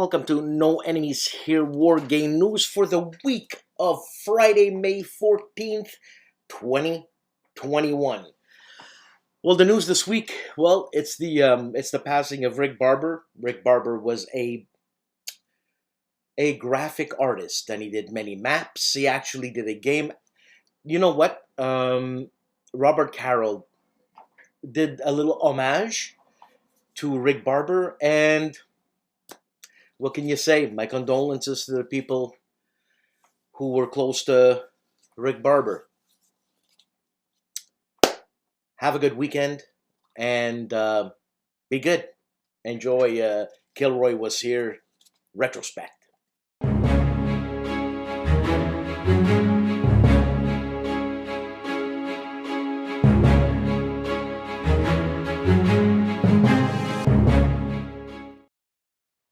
welcome to No Enemies Here War Game News for the week of Friday, May 14th, 2021. Well, the news this week, well, it's the passing of Rick Barber. Rick Barber was a graphic artist, and he did many maps. He actually did a game. You know what? Robert Carroll did a little homage to Rick Barber, and what can you say? My condolences to the people who were close to Rick Barber. Have a good weekend, and be good. Enjoy KilRoyWasHere retrospect.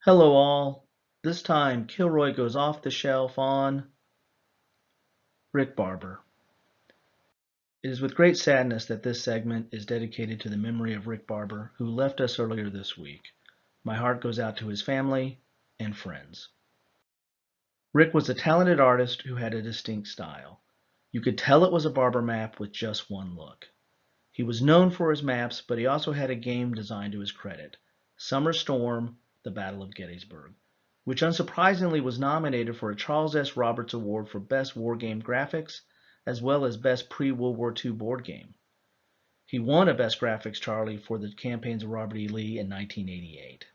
Hello all. This time Kilroy goes off the shelf on Rick Barber. It is with great sadness that this segment is dedicated to the memory of Rick Barber, who left us earlier this week. My heart goes out to his family and friends. Rick was a talented artist who had a distinct style. You could tell it was a Barber map with just one look. He was known for his maps, but he also had a game design to his credit, Summer Storm, the Battle of Gettysburg, which unsurprisingly was nominated for a Charles S. Roberts Award for Best Wargame Graphics, as well as Best Pre-World War II Board Game. He won a Best Graphics Charlie for the campaigns of Robert E. Lee in 1988.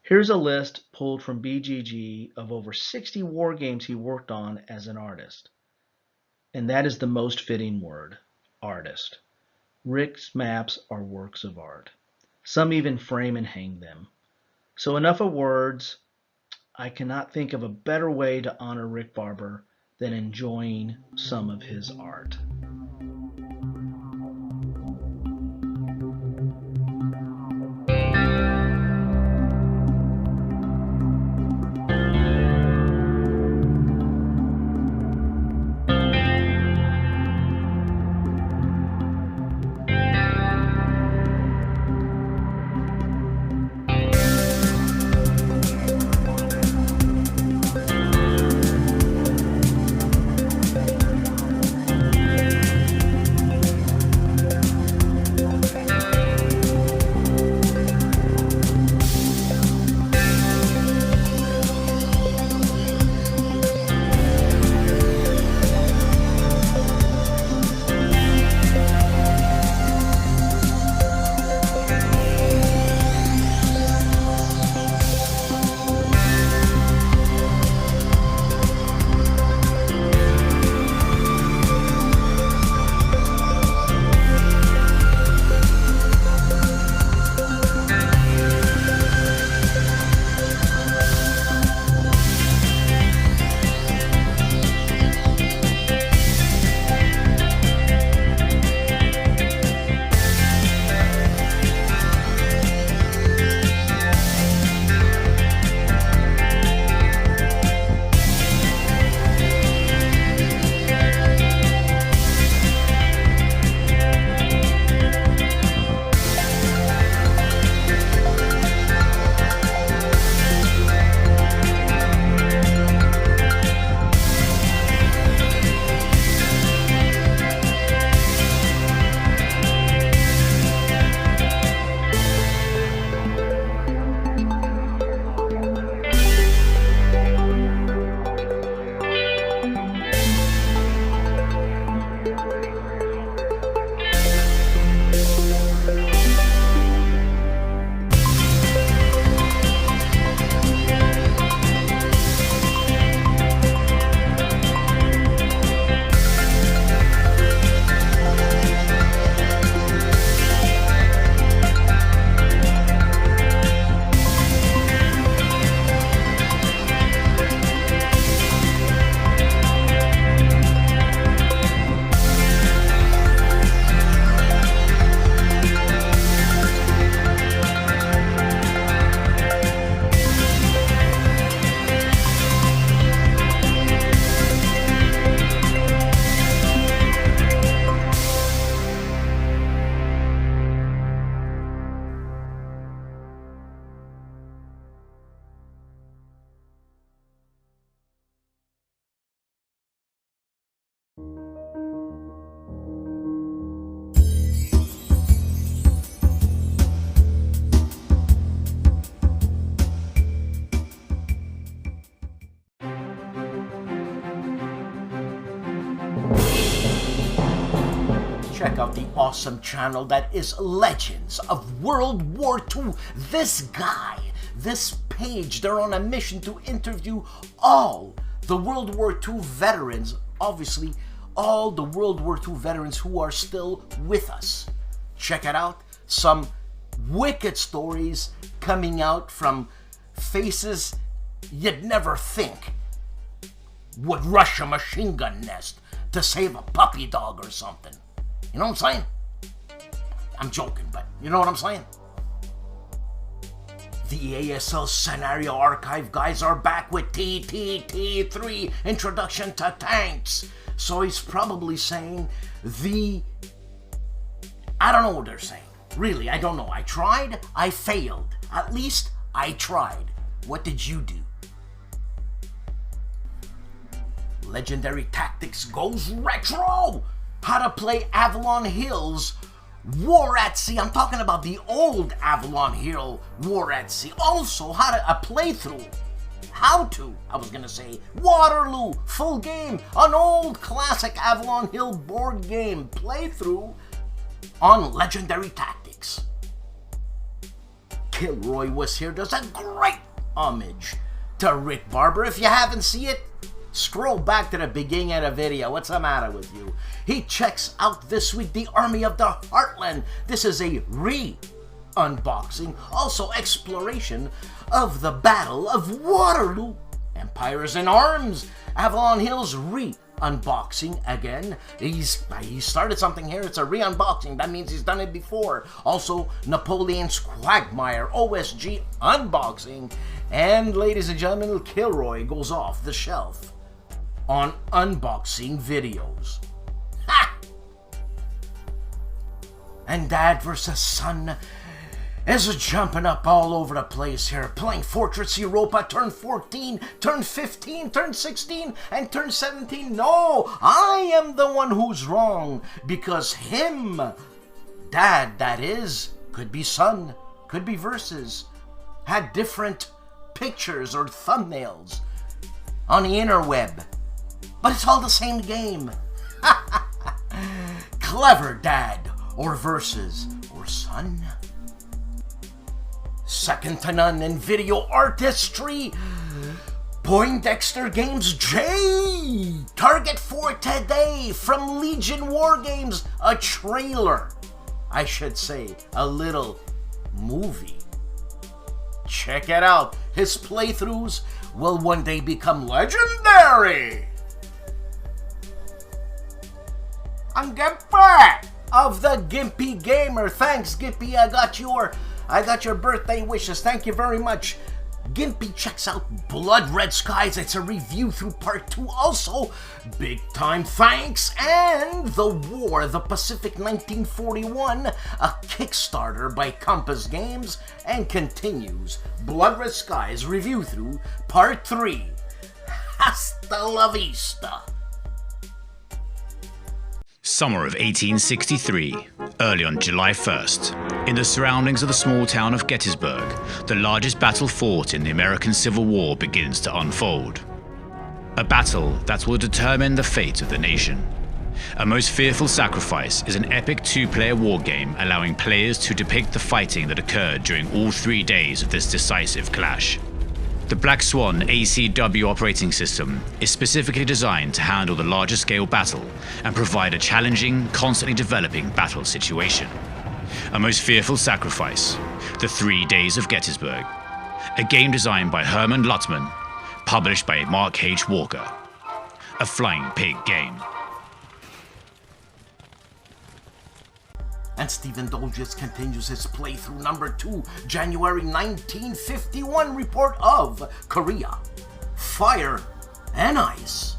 Here's a list pulled from BGG of over 60 war games he worked on as an artist. And that is the most fitting word, artist. Rick's maps are works of art. Some even frame and hang them. So enough of words. I cannot think of a better way to honor Rick Barber than enjoying some of his art. check out the awesome channel that is Legends of World War II. This guy, this page, they're on a mission to interview all the World War II veterans, obviously all the World War II veterans who are still with us. Check it out. Some wicked stories coming out from faces you'd never think would rush a machine gun nest to save a puppy dog or something. You know what I'm saying? I'm joking, but you know what I'm saying? The ASL Scenario Archive guys are back with TTT3 Introduction to Tanks. So he's probably saying I don't know what they're saying. Really, I don't know. I tried, I failed. At least I tried. What did you do? Legendary Tactics goes retro! How to play Avalon Hill's War at Sea. I'm talking about the old Avalon Hill War at Sea. Also, a playthrough. I was gonna say, Waterloo, full game, an old classic Avalon Hill board game playthrough on Legendary Tactics. KilRoyWasHere does a great homage to Rick Barber. If you haven't seen it, scroll back to the beginning of the video. What's the matter with you? He checks out this week the Army of the Heartland. This is a unboxing, also exploration of the Battle of Waterloo. Empires in Arms, Avalon Hill's unboxing again. He started something here. It's a unboxing. That means he's done it before. Also, Napoleon's Quagmire OSG unboxing. And ladies and gentlemen, Kilroy goes off the shelf on unboxing videos. Ha! And Dad versus Son is jumping up all over the place here, playing Fortress Europa, turn 14, turn 15, turn 16, and turn 17. No, I am the one who's wrong, because him, Dad, that is, could be Son, could be Versus, had different pictures or thumbnails on the interweb, but it's all the same game. Clever Dad, or Versus, or Son. Second to none in video artistry, Poindexter Games J! Target for today from Legion War Games, a trailer. I should say, a little movie. Check it out. His playthroughs will one day become legendary. I'm GIMPY of the GIMPY Gamer. Thanks, GIMPY. I got your birthday wishes. Thank you very much. GIMPY checks out Blood Red Skies. It's a review through part 2. Also, big time thanks. And The War, the Pacific 1941, a Kickstarter by Compass Games, and continues Blood Red Skies review through part 3. Hasta la vista. Summer of 1863, early on July 1st, in the surroundings of the small town of Gettysburg, the largest battle fought in the American Civil War begins to unfold. A battle that will determine the fate of the nation. A Most Fearful Sacrifice is an epic 2-player war game allowing players to depict the fighting that occurred during all 3 days of this decisive clash. The Black Swan ACW operating system is specifically designed to handle the larger scale battle and provide a challenging, constantly developing battle situation. A Most Fearful Sacrifice, The 3 Days of Gettysburg, a game designed by Herman Luttman, published by Mark H. Walker. A Flying Pig game. And Stephen Dolges continues his playthrough number 2, January 1951 report of Korea, Fire and Ice.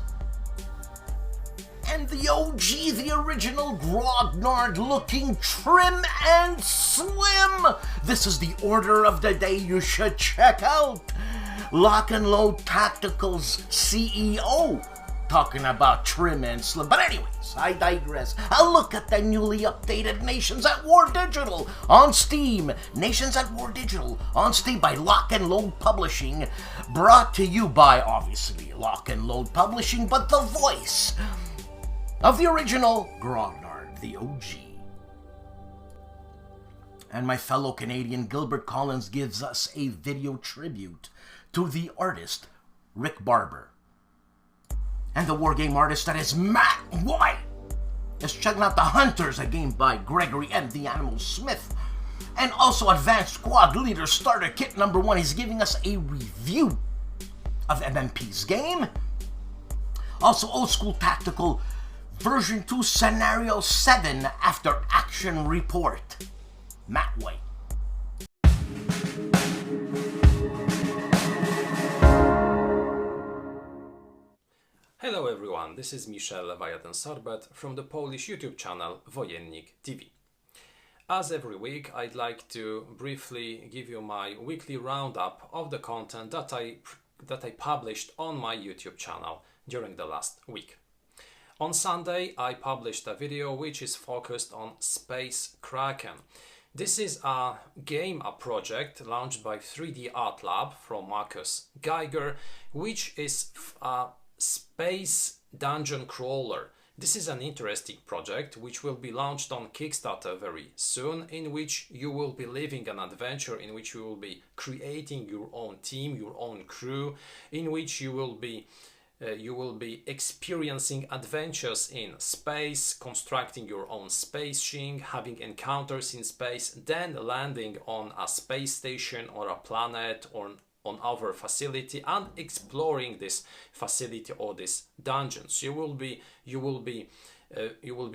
And the OG, the original Grognard, looking trim and slim. This is the order of the day you should check out. Lock and Load Tacticals CEO, talking about trim and slim. But anyways, I digress. A look at the newly updated Nations at War Digital on Steam. Nations at War Digital on Steam by Lock and Load Publishing. Brought to you by, obviously, Lock and Load Publishing, but the voice of the original Grognard, the OG. And my fellow Canadian Gilbert Collins gives us a video tribute to the artist Rick Barber. And the wargame artist that is Matt White is checking out The Hunters, a game by Gregory M. The Animal Smith. And also Advanced Squad Leader Starter Kit #1. He's giving us a review of MMP's game. Also Old School Tactical Version 2 Scenario 7 After Action Report. Matt White. Hello everyone, this is Michel Leviathan-Sorbet from the Polish YouTube channel Wojennik TV. As every week, I'd like to briefly give you my weekly roundup of the content that I published on my YouTube channel during the last week. On Sunday, I published a video which is focused on Space Kraken. This is a project launched by 3D Art Lab from Marcus Geiger, which is a space dungeon crawler. This is an interesting project which will be launched on Kickstarter very soon, in which you will be living an adventure, in which you will be creating your own team, your own crew, in which you will be experiencing adventures in space, constructing your own spaceship, having encounters in space, then landing on a space station or a planet or on our facility and exploring this facility or this dungeons. You will be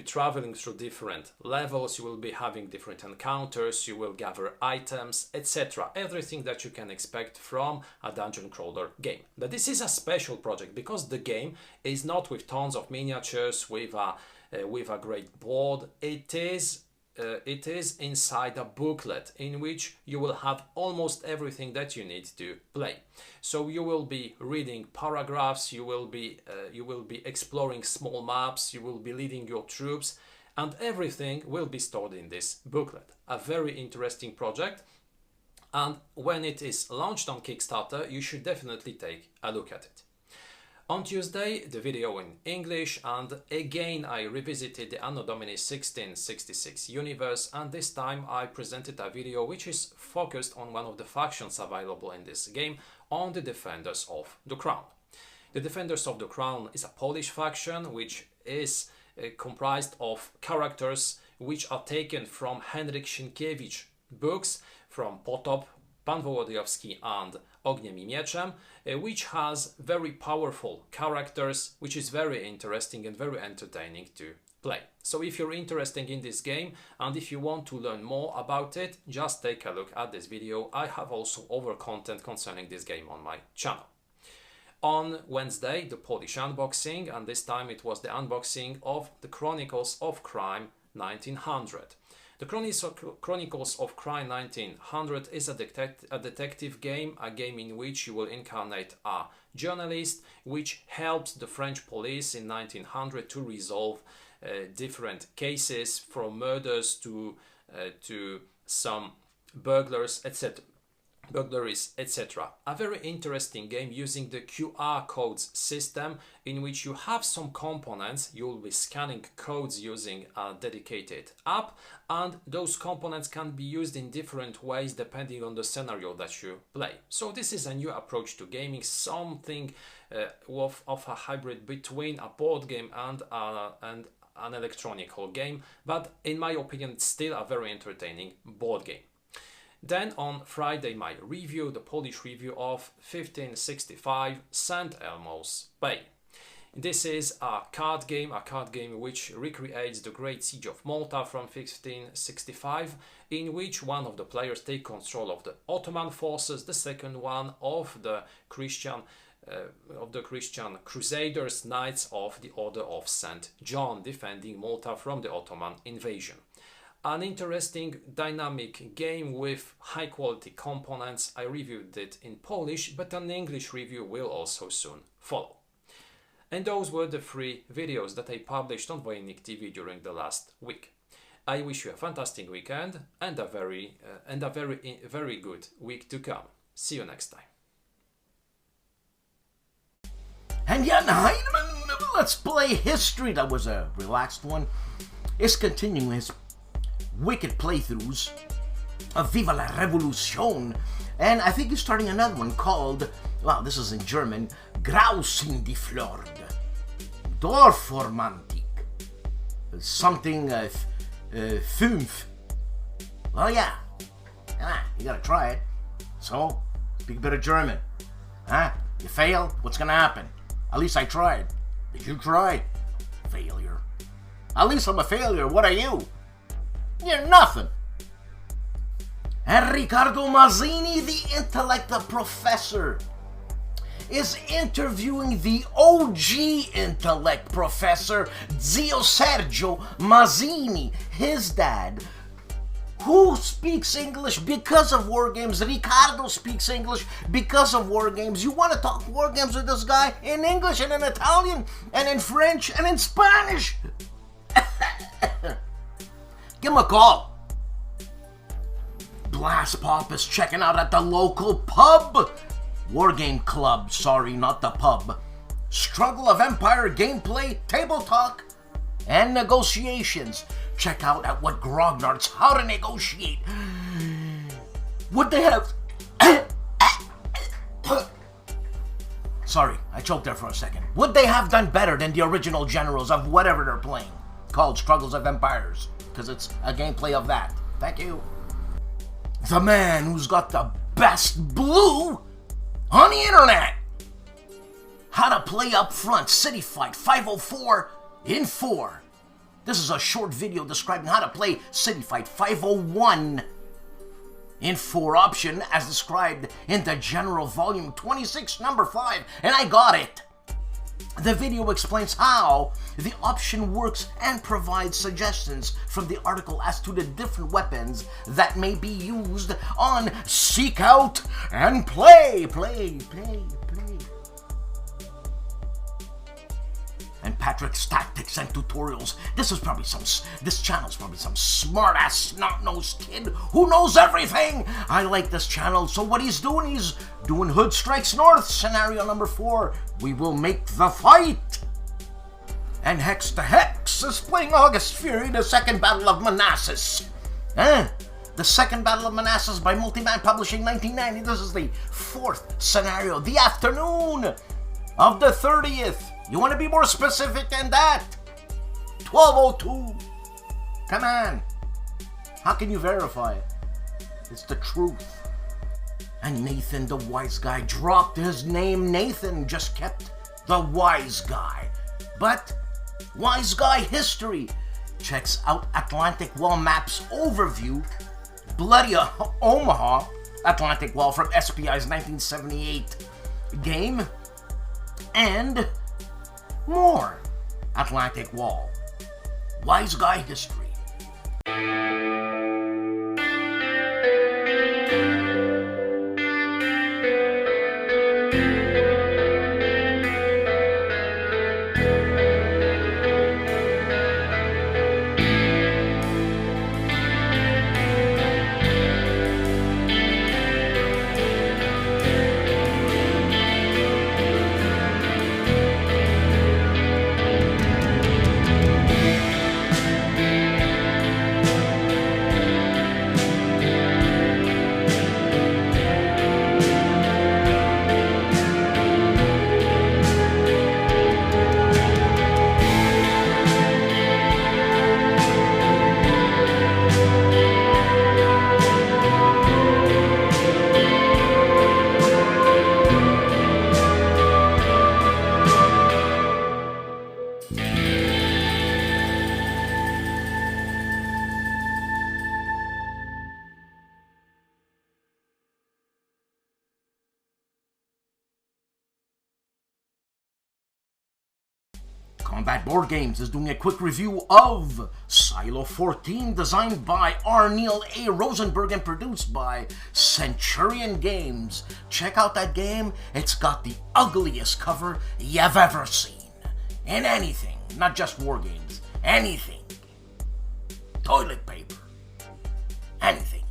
traveling through different levels, you will be having different encounters, you will gather items, etc. Everything that you can expect from a dungeon crawler game. But this is a special project because the game is not with tons of miniatures, with a great board. It is inside a booklet in which you will have almost everything that you need to play. So you will be reading paragraphs, you will be exploring small maps, you will be leading your troops, and everything will be stored in this booklet. A very interesting project, and when it is launched on Kickstarter, you should definitely take a look at it. On Tuesday, the video in English, and again I revisited the Anno Domini 1666 universe, and this time I presented a video which is focused on one of the factions available in this game, on the Defenders of the Crown. The Defenders of the Crown is a Polish faction which is comprised of characters which are taken from Henryk Sienkiewicz books, from Potop, Pan Wołodyjowski and Ogniem I Mieczem, which has very powerful characters, which is very interesting and very entertaining to play. So if you're interested in this game and if you want to learn more about it, just take a look at this video. I have also other content concerning this game on my channel. On Wednesday, the Polish unboxing, and this time it was the unboxing of the Chronicles of Crime 1900. The Chronicles of Crime 1900 is a detective game, a game in which you will incarnate a journalist which helps the French police in 1900 to resolve different cases, from murders to some burglars, etc. A very interesting game using the QR codes system, in which you have some components. You will be scanning codes using a dedicated app, and those components can be used in different ways depending on the scenario that you play. So this is a new approach to gaming, something of a hybrid between a board game and an electronic game, but in my opinion it's still a very entertaining board game. Then on Friday, my review, the Polish review of 1565 St. Elmo's Bay. This is a card game which recreates the Great Siege of Malta from 1565, in which one of the players takes control of the Ottoman forces, the second one of the Christian Crusaders, Knights of the Order of St. John, defending Malta from the Ottoman invasion. An interesting, dynamic game with high quality components. I reviewed it in Polish, but an English review will also soon follow. And those were the 3 videos that I published on Wojennik TV during the last week. I wish you a fantastic weekend and a very good week to come. See you next time. And Jan Heinemann, let's play history. That was a relaxed one. is continuing his wicked playthroughs of Viva la Revolution, and I think he's starting another one called, well, this is in German, Grausin die Fjord, Dorfromantik, something, fünf. Well, yeah, you gotta try it. So, speak a bit of German. Huh? You fail? What's gonna happen? At least I tried. Did you try? Failure. At least I'm a failure. What are you? You're nothing. And Riccardo Mazzini, the intellect professor, is interviewing the OG intellect professor, Zio Sergio Mazzini, his dad, who speaks English because of war games. Riccardo speaks English because of war games. You want to talk war games with this guy in English and in Italian and in French and in Spanish? Give him a call. BLASTPOP is checking out at the local pub. Wargame Club, sorry, not the pub. Struggle of Empire gameplay, table talk, and negotiations. Check out at what Grognard's How to Negotiate. Would they have... Sorry, I choked there for a second. Would they have done better than the original generals of whatever they're playing, called Struggles of Empires? Because it's a gameplay of that. Thank you. The man who's got the best blue on the internet. How to play up front, City Fight 504 in 4. This is a short video describing how to play City Fight 501 in 4 option as described in the General Volume 26, number 5, and I got it. The video explains how the option works and provides suggestions from the article as to the different weapons that may be used on Seek Out and Play. And Patrick's tactics and tutorials. This channel's probably some smart-ass, snot-nosed kid who knows everything. I like this channel, so what he's doing Hood Strikes North, scenario number 4. We will make the fight. And Hex to Hex is playing August Fury, the second Battle of Manassas. The second Battle of Manassas by Multiman Publishing, 1990. This is the 4th scenario, the afternoon of the 30th. You want to be more specific than that? 12:02. Come on. How can you verify it? It's the truth. And Nathan, the wise guy, dropped his name. Nathan just kept the wise guy. But wise guy history checks out Atlantic Wall Maps overview, Bloody Omaha, Atlantic Wall from SPI's 1978 game, and more Atlantic Wall. Wise guy history. Combat Board Games is doing a quick review of Silo 14, designed by R. Neil A. Rosenberg and produced by Centurion Games. Check out that game. It's got the ugliest cover you've ever seen. In anything, not just war games, anything. Toilet paper. Anything.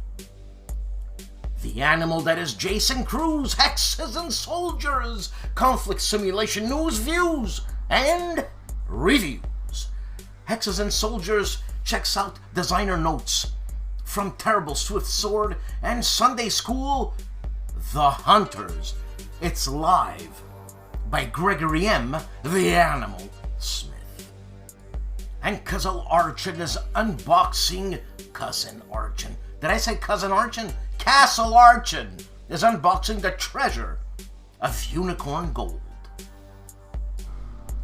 The animal that is Jason Cruz, Hexes and Soldiers, conflict simulation news, views, and reviews. Hexes and Soldiers checks out designer notes from Terrible Swift Sword and Sunday School, The Hunters. It's live by Gregory M. the Animal Smith. And Cousin Archin is unboxing Cousin Archin. Did I say Cousin Archin? Castle Archin is unboxing the treasure of Unicorn Gold.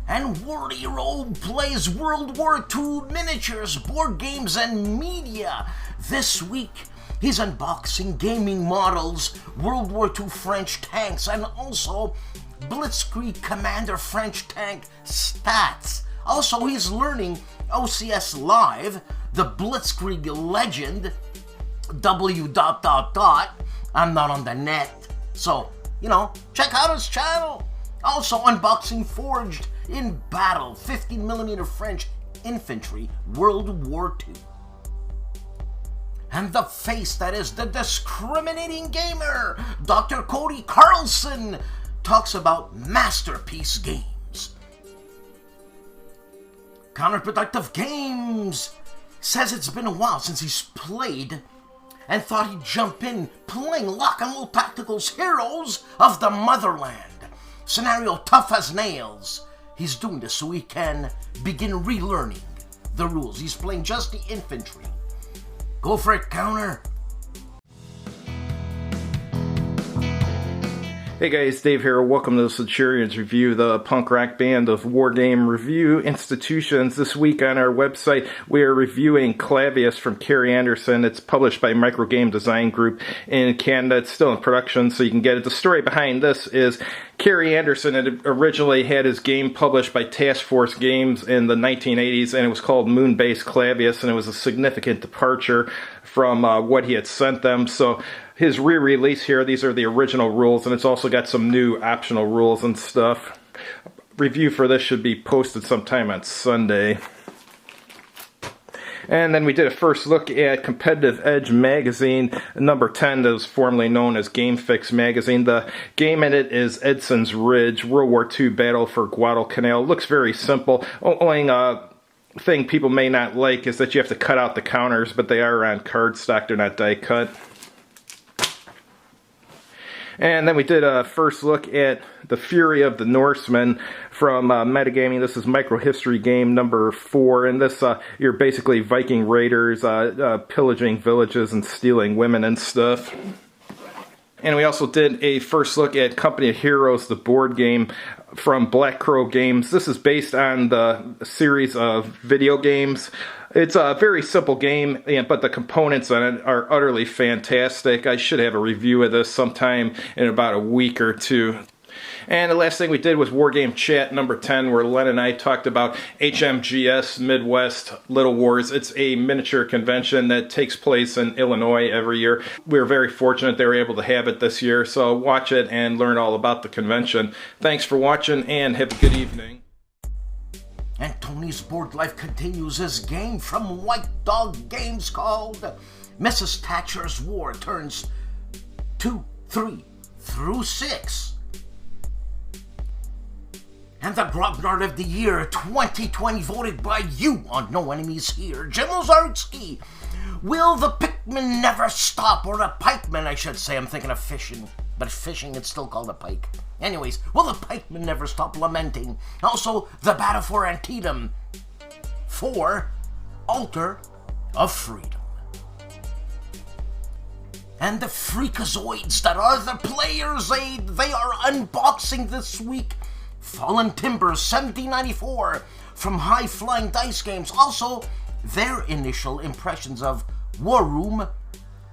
And Wordy Roll plays World War II miniatures, board games, and media. This week, he's unboxing gaming models, World War II French tanks, and also Blitzkrieg Commander French tank stats. Also, he's learning OCS Live, the Blitzkrieg legend, I'm not on the net, so, check out his channel. Also unboxing Forged in Battle, 15mm French infantry, World War II. And the face that is the discriminating gamer, Dr. Cody Carlson, talks about masterpiece games. Counterproductive Games says it's been a while since he's played and thought he'd jump in playing Lock and Roll Tactical's Heroes of the Motherland. Scenario tough as nails. He's doing this so he can begin relearning the rules. He's playing just the infantry. Go for it, Counter. Hey guys, Dave here. Welcome to the Centurions Review, the punk rock band of wargame review institutions. This week on our website, we are reviewing Clavius from Carrie Anderson. It's published by Microgame Design Group in Canada. It's still in production, so you can get it. The story behind this is Carrie Anderson had originally had his game published by Task Force Games in the 1980s, and it was called Moonbase Clavius, and it was a significant departure from what he had sent them. So his re-release here, these are the original rules, and it's also got some new optional rules and stuff. Review for this should be posted sometime on Sunday. And then we did a first look at Competitive Edge magazine, number 10, that was formerly known as Game Fix magazine. The game in it is Edson's Ridge, World War II Battle for Guadalcanal. It looks very simple. Only thing people may not like is that you have to cut out the counters, but they are on cardstock, they're not die cut. And then we did a first look at The Fury of the Norsemen from Metagaming. This is Micro History game number 4. And this, you're basically Viking raiders pillaging villages and stealing women and stuff. And we also did a first look at Company of Heroes, the board game from Black Crow Games. This is based on the series of video games. It's a very simple game, but the components on it are utterly fantastic. I should have a review of this sometime in about a week or two. And the last thing we did was Wargame Chat number 10, where Len and I talked about HMGS Midwest Little Wars. It's a miniature convention that takes place in Illinois every year. We were very fortunate they were able to have it this year, so watch it and learn all about the convention. Thanks for watching, and have a good evening. And Tony's Board Life continues his game from White Dog Games called Mrs. Thatcher's War, turns 2, 3 through 6. And the Grognard of the Year 2020, voted by you on No Enemies Here, Jim Ozarski. Will the Pikmin never stop? Or the Pikemen, I should say. I'm thinking of fishing. But fishing, it's still called a pike. Anyways, will the pikemen never stop lamenting? Also, the Battle for Antietam. 4, Altar of Freedom. And the Freakazoids that are the Player's Aid, they are unboxing this week Fallen Timbers 1794 from High Flying Dice Games. Also, their initial impressions of War Room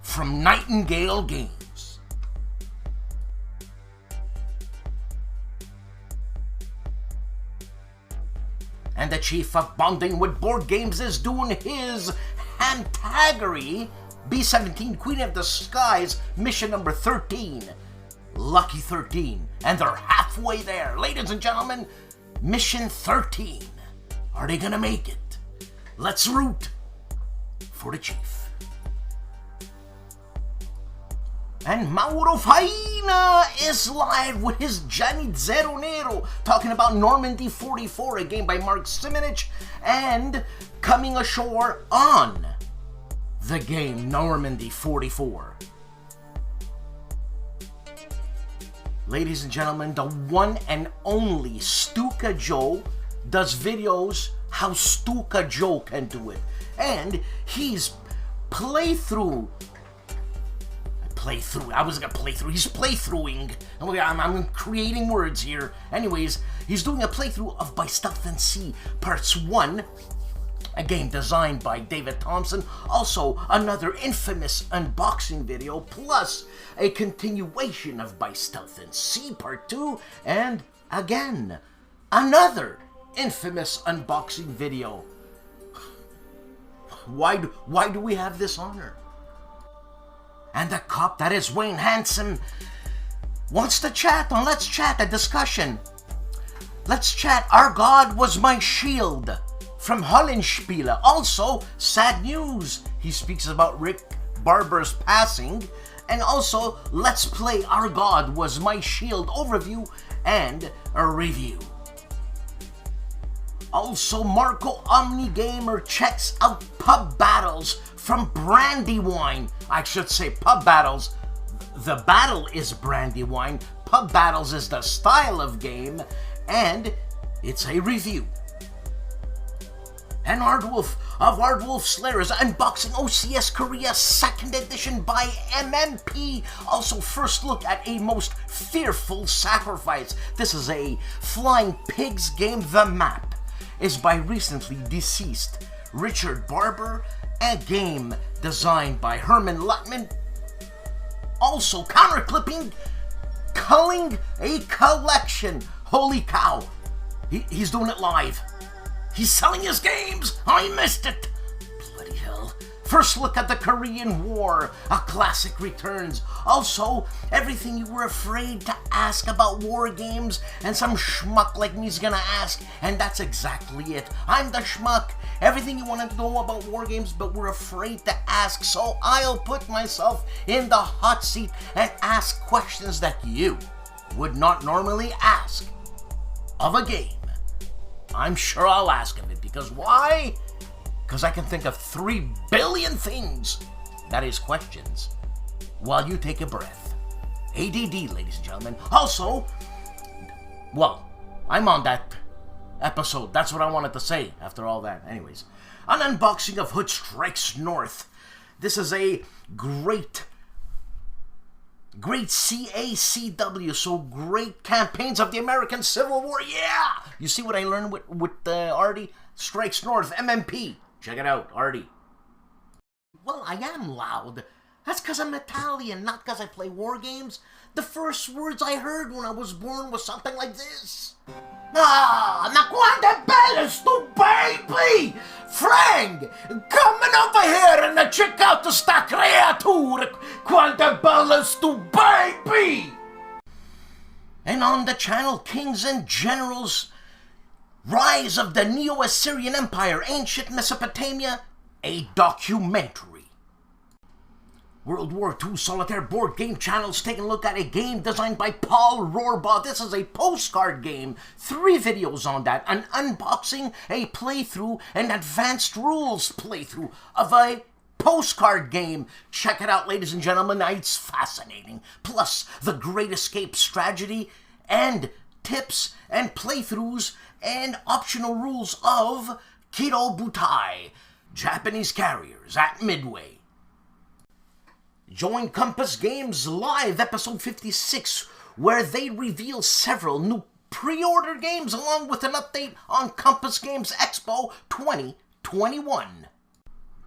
from Nightingale Games. And the chief of bonding with board games is doing his Hantaggery B-17 Queen of the Skies mission number 13. Lucky 13. And they're halfway there. Ladies and gentlemen, mission 13. Are they gonna make it? Let's root for the chief. And Mauro Faina is live with his Gianni Zero Nero, talking about Normandy 44, a game by Mark Simonich and coming ashore on the game Normandy 44. Ladies and gentlemen, the one and only STUKAJOE does videos how STUKAJOE can do it. And he's he's playthroughing. I'm creating words here. Anyways, he's doing a playthrough of By Stealth and Sea Parts 1, a game designed by David Thompson. Also, another infamous unboxing video, plus a continuation of By Stealth and Sea Part 2, and again, another infamous unboxing video. Why do we have this honor? And the cop, that is Wayne Hansen, wants to chat on Let's Chat, a discussion. Let's Chat, Our God Was My Shield, from HOLLANDSPIELE. Also, sad news, he speaks about Rick Barber's passing, and also Let's Play Our God Was My Shield overview and a review. Also, Marco Omnigamer checks out pub battles from Brandywine. I should say pub battles. The battle is Brandywine. Pub battles is the style of game, and it's a review. And ARDWULF of ARDWULF'S LAIR is unboxing OCS Korea 2nd edition by MMP. Also, first look at a most fearful sacrifice. This is a flying pigs game. The map is by recently deceased Richard Barber, a game designed by Herman Luttman. Also, counterclipping, culling a collection. Holy cow, he's doing it live. He's selling his games. I missed it. Bloody hell. First look at the Korean War, a classic returns. Also, everything you were afraid to ask about war games, and some schmuck like me's gonna ask, and that's exactly it. I'm the schmuck. Everything you wanted to know about war games, but were afraid to ask, so I'll put myself in the hot seat and ask questions that you would not normally ask of a game. I'm sure I'll ask of it, because why? Because I can think of 3 billion things, that is questions, while you take a breath. ADD, ladies and gentlemen. Also, well, I'm on that episode. That's what I wanted to say after all that. Anyways, an unboxing of Hood Strikes North. This is a great CACW, so great campaigns of the American Civil War. Yeah! You see what I learned with Artie? Strikes North, MMP. Check it out, Artie. Well, I am loud. That's because I'm Italian, not because I play war games. The first words I heard when I was born was something like this. Ah, ma quante belle stu baby! Frank, coming over here and check out the sta creature. Quante belle stu baby! And on the channel, Kings and Generals, Rise of the Neo-Assyrian Empire, Ancient Mesopotamia, a documentary. World War II Solitaire Board Game Channel's taking a look at a game designed by Paul Rohrbaugh. This is a postcard game. 3 videos on that. An unboxing, a playthrough, an advanced rules playthrough of a postcard game. Check it out, ladies and gentlemen. It's fascinating. Plus, the Great Escape strategy and tips and playthroughs and optional rules of Kido Butai, Japanese Carriers at Midway. Join Compass Games Live episode 56, where they reveal several new pre-order games along with an update on Compass Games Expo 2021.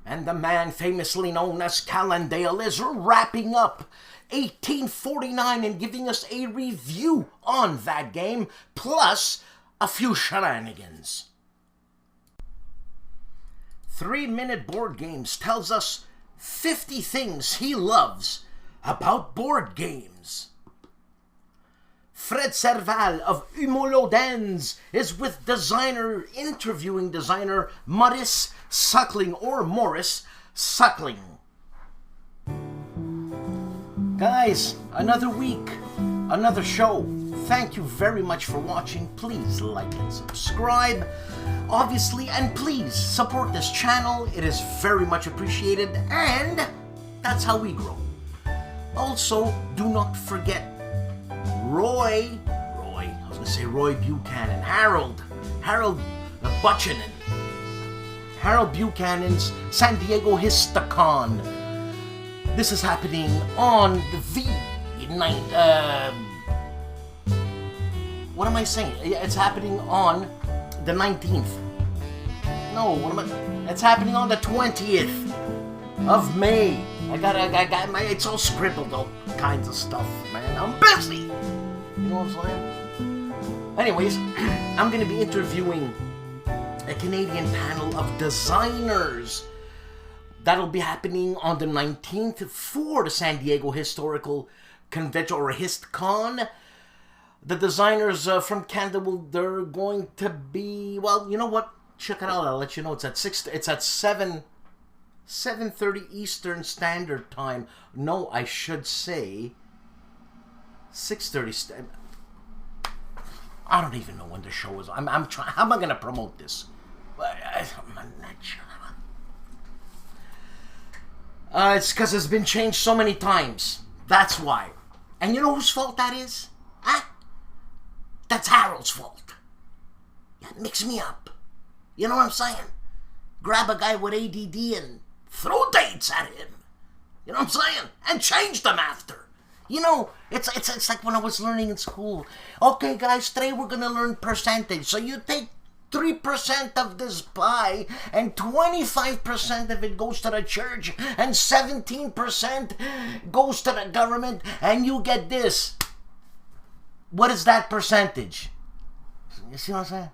And the man famously known as Calandale is wrapping up 1849 and giving us a review on that game, plus a few shenanigans. 3-Minute Board Games tells us 50 things he loves about board games. Fred Serval of Homolodens is with interviewing designer Maurice Suckling, or Morris Suckling. Guys, another week, another show. thank you very much for watching. Please like and subscribe, obviously, and please support this channel. It is very much appreciated, and that's how we grow. Also, do not forget Roy Buchanan, Harold Buchanan, Harold Buchanan's San Diego Histocon. This is happening on the what am I saying? It's happening on the 19th. No, it's happening on the 20th of May. I got it's all scribbled, all kinds of stuff, man. I'm busy. You know what I'm saying? Anyways, I'm gonna be interviewing a Canadian panel of designers. That'll be happening on the 19th for the San Diego Historical Convention, or Histcon. The designers from Canada, they're going to be, well, you know what? Check it out. I'll let you know. It's at 7:30 Eastern Standard Time. No, I should say 6:30. I don't even know when the show is. I'm trying. How am I going to promote this? It's because it's been changed so many times. That's why. And you know whose fault that is? Huh? That's Harold's fault. Mix me up. You know what I'm saying? Grab a guy with ADD and throw dates at him. You know what I'm saying? And change them after. You know, it's like when I was learning in school. Okay, guys, today we're going to learn percentage. So you take 3% of this pie, and 25% of it goes to the church, and 17% goes to the government, and you get this. What is that percentage? You see what I'm saying?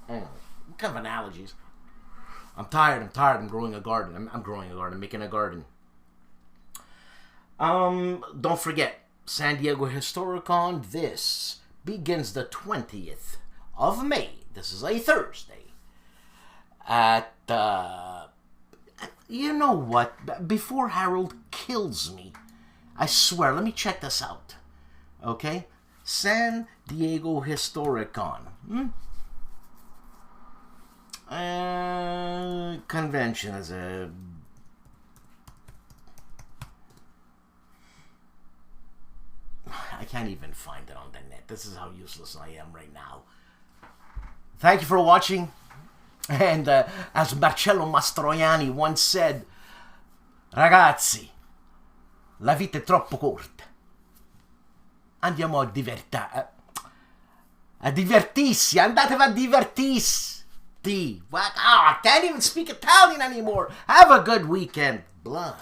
Anyway, what kind of analogies? I'm tired. I'm growing a garden. I'm growing a garden. I'm making a garden. Don't forget, San Diego Historicon. This begins the 20th of May. This is a Thursday. At, you know what? Before Harold kills me, I swear, let me check this out. Okay? San Diego Historicon. Convention is a... I can't even find it on the net. This is how useless I am right now. Thank you for watching. And as Marcello Mastroianni once said, ragazzi, la vita è troppo corta. Andiamo a divertirsi. Andatevi a divertirsi. I can't even speak Italian anymore. Have a good weekend. Blah.